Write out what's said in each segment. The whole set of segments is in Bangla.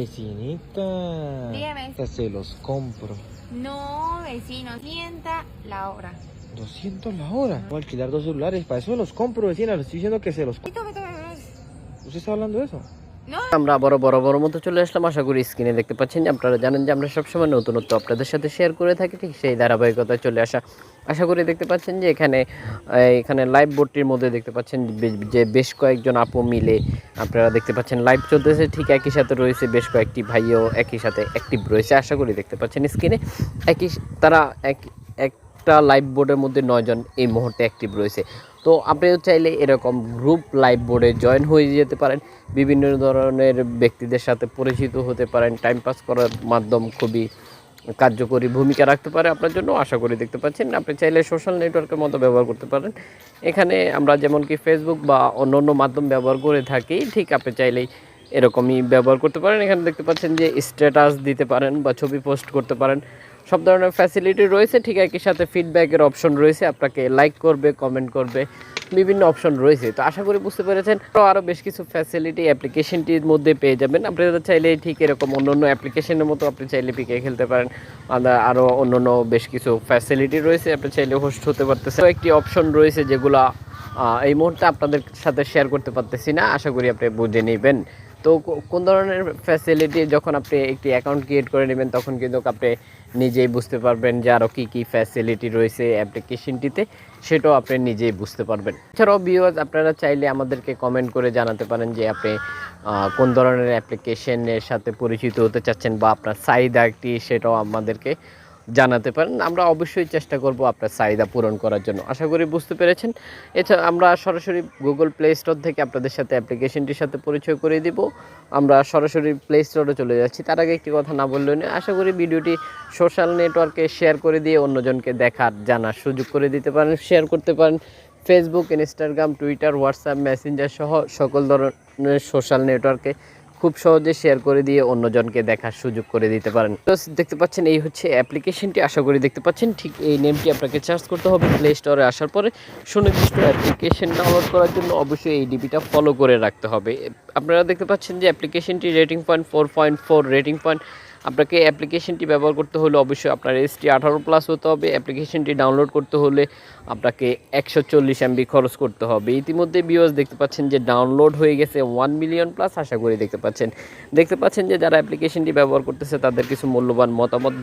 Vecinita. Dígame. Que se los compro. No, vecino, 200 la hora. 200 la hora. Voy a alquilar 2 celulares. Para eso los compro, vecina. Le estoy diciendo que se los compro. ¿Usted está hablando de eso? আমরা বড় মতো চলে আসলাম। আশা করি স্ক্রিনে দেখতে পাচ্ছেন যে আপনারা জানেন যে আমরা সবসময় নতুনত্ব আপনাদের সাথে শেয়ার করে থাকি, ঠিক সেই ধারাবাহিকতায় চলে আসা। আশা করি দেখতে পাচ্ছেন যে এখানে লাইভ বোর্ডটির মধ্যে দেখতে পাচ্ছেন যে বেশ কয়েকজন আপু মিলে আপনারা দেখতে পাচ্ছেন লাইভ চলতেছে। ঠিক একই সাথে রয়েছে বেশ কয়েকটি ভাইও একই সাথে অ্যাক্টিভ রয়েছে। আশা করি দেখতে পাচ্ছেন স্ক্রিনে একটা লাইভ বোর্ডের মধ্যে 9 জন এই মুহূর্তে অ্যাক্টিভ রয়েছে। তো আপনিও চাইলে এরকম গ্রুপ লাইভ বোর্ডে জয়েন হয়ে যেতে পারেন, বিভিন্ন ধরনের ব্যক্তিদের সাথে পরিচিত হতে পারেন। টাইম পাস করার মাধ্যম খুবই কার্যকরী ভূমিকা রাখতে পারে আপনার জন্য। আশা করি দেখতে পাচ্ছেন আপনি চাইলে সোশ্যাল নেটওয়ার্কের মতো ব্যবহার করতে পারেন। এখানে আমরা যেমন কি ফেসবুক বা অন্য মাধ্যম ব্যবহার করে থাকি, ঠিক আপনি চাইলেই এরকমই ব্যবহার করতে পারেন। এখানে দেখতে পাচ্ছেন যে স্ট্যাটাস দিতে পারেন বা ছবি পোস্ট করতে পারেন, সব ধরনের ফ্যাসিলিটি রয়েছে। ঠিক একই সাথে ফিডব্যাকের অপশন রয়েছে, আপনাকে লাইক করবে, কমেন্ট করবে, বিভিন্ন অপশন রয়েছে। তো আশা করি বুঝতে পেরেছেন। আরও বেশ কিছু ফ্যাসিলিটি অ্যাপ্লিকেশনটির মধ্যে পেয়ে যাবেন। আপনারা চাইলে ঠিক এরকম অন্য অ্যাপ্লিকেশনের মতো আপনি চাইলে পিকে খেলতে পারেন। আরও অন্য বেশ কিছু ফ্যাসিলিটি রয়েছে, আপনি চাইলে হোস্ট হতে পারতেছেন। একটি অপশন রয়েছে যেগুলো এই মুহূর্তে আপনাদের সাথে শেয়ার করতে পারতেছি না, আশা করি আপনি বুঝে নেবেন। তো কোন ধরনের ফ্যাসিলিটি যখন আপনি একটি অ্যাকাউন্ট ক্রিয়েট করে নেবেন তখন কিন্তু আপনি নিজেই বুঝতে পারবেন যে আরও কী ফ্যাসিলিটি রয়েছে অ্যাপ্লিকেশনটিতে, সেটাও আপনি নিজেই বুঝতে পারবেন। এছাড়াও ভিউয়ার্স আপনারা চাইলে আমাদেরকে কমেন্ট করে জানাতে পারেন যে আপনি কোন ধরনের অ্যাপ্লিকেশনের সাথে পরিচিত হতে চাচ্ছেন বা আপনার চাহিদা একটি, সেটাও আমাদেরকে জানাতে পারেন। আমরা অবশ্যই চেষ্টা করব আপনার চাহিদা পূরণ করার জন্য। আশা করি বুঝতে পেরেছেন। এছাড়া আমরা সরাসরি গুগল প্লে স্টোর থেকে আপনাদের সাথে অ্যাপ্লিকেশনটির সাথে পরিচয় করে দিব। আমরা সরাসরি প্লে স্টোরে চলে যাচ্ছি। তার আগে একটি কথা না বললেও নয়, আশা করি ভিডিওটি সোশ্যাল নেটওয়ার্কে শেয়ার করে দিয়ে অন্যজনকে দেখার জানার সুযোগ করে দিতে পারেন। শেয়ার করতে পারেন Facebook, Instagram, Twitter, WhatsApp, Messenger সহ সকল ধরনের সোশ্যাল নেটওয়ার্কে খুব সহজে শেয়ার করে দিয়ে অন্যজনকে দেখার সুযোগ করে দিতে পারেন। তো দেখতে পাচ্ছেন এই হচ্ছে অ্যাপ্লিকেশনটি। আশা করি দেখতে পাচ্ছেন ঠিক এই নেমটি আপনাকে সার্চ করতে হবে প্লে স্টোরে আসার পরে। সুনির্দিষ্ট অ্যাপ্লিকেশন ডাউনলোড করার জন্য অবশ্যই এই ডিবিটা ফলো করে রাখতে হবে। আপনারা দেখতে পাচ্ছেন যে অ্যাপ্লিকেশনটি রেটিং পয়েন্ট 4.4 রেটিং পয়েন্ট। আপনাকে অ্যাপ্লিকেশনটি ব্যবহার করতে হলে অবশ্যই আপনার ST 18+ হতে হবে। অ্যাপ্লিকেশনটি ডাউনলোড করতে হলে আপনাকে 140 MB খরচ করতে হবে। ইতিমধ্যে ভিউয়ার্স দেখতে পাচ্ছেন যে ডাউনলোড হয়ে গেছে 1 মিলিয়ন প্লাস। আশা করি দেখতে পাচ্ছেন যে যারা অ্যাপ্লিকেশনটি ব্যবহার করতেছে তাদের কিছু মূল্যবান মতামত,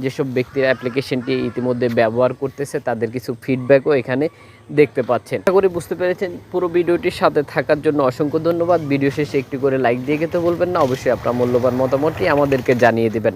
যেসব ব্যক্তিরা অ্যাপ্লিকেশনটি ইতিমধ্যে ব্যবহার করতেছে তাদের কিছু ফিডব্যাকও এখানে দেখতে পাচ্ছেন। আশা করি বুঝতে পেরেছেন। পুরো ভিডিওটির সাথে থাকার জন্য অসংখ্য ধন্যবাদ। ভিডিও শেষে একটি করে লাইক দিয়ে যেতে বলবেন না। অবশ্যই আপনার মূল্যবান মতামতটি আমাদেরকে জানিয়ে দিবেন।